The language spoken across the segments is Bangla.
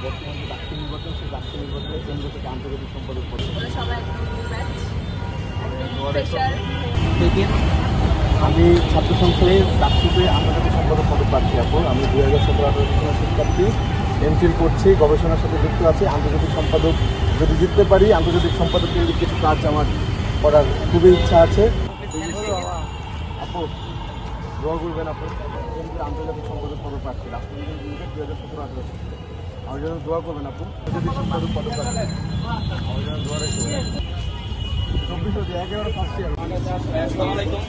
বর্তমান যে ডাক্তার নির্বাচন, সেই ডাক্তার নির্বাচনের কেন্দ্র থেকে আন্তর্জাতিক সম্পাদক পদে আমি ছাত্র সংসদের ডাক্তারে আন্তর্জাতিক সম্পাদক পদক প্রার্থী। আমি 2017-18 শিক্ষার্থী, এমফিল করছি, গবেষণার সাথে যুক্ত আছি। আন্তর্জাতিক সম্পাদক যদি জিততে পারি, আন্তর্জাতিক সম্পাদক কেন্দ্রিক কিছু কাজ আমার করার খুবই ইচ্ছা আছে। আপু দোয়া করবেন, আপু আন্তর্জাতিক সম্পাদক পদক প্রার্থী রাষ্ট্রপতি 2017-18 আমার জন্য দোয়া করবেন। আপু আন্তর্জাতিক সম্পাদক পদক প্রার্থী আমার জন্য দোয়া রাখবেন। 24 ফার্স্ট ইয়ার। আসসালামু আলাইকুম।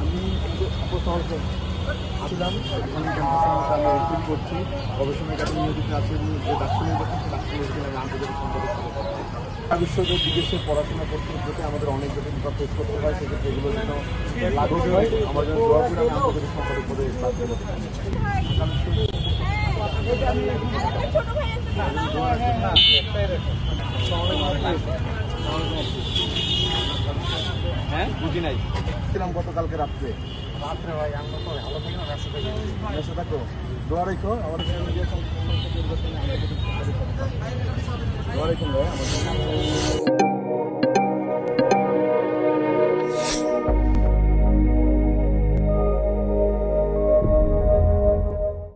আমি আসলাম, আমি এমফিল করছি, গবেষণার কাজে নিয়োজিত আছি। যে ডাক্তার নির্বাচন, সেই ডাক্তার নির্বাচনে আমি আন্তর্জাতিক সম্পাদক বিশ্বকে বিদেশে পড়াশোনা করতে যেতে আমাদের অনেক জটিলতা ফেস করতে হয়, সেক্ষেত্রে এগুলো যেন লাঘব হয় আমার জন্য দোয়া করে আমি আন্তর্জাতিক সম্পাদক পদে প্রার্থী করতে চাই। হ্যাঁ বুঝি নাই ছিলাম গতকালকে রাত্রে ভাই আমরা তো ভালো থাকি না, ব্যস্ত থাকো, দোয়া রেখো আমাদের দোয়া রেখো ভাই আমার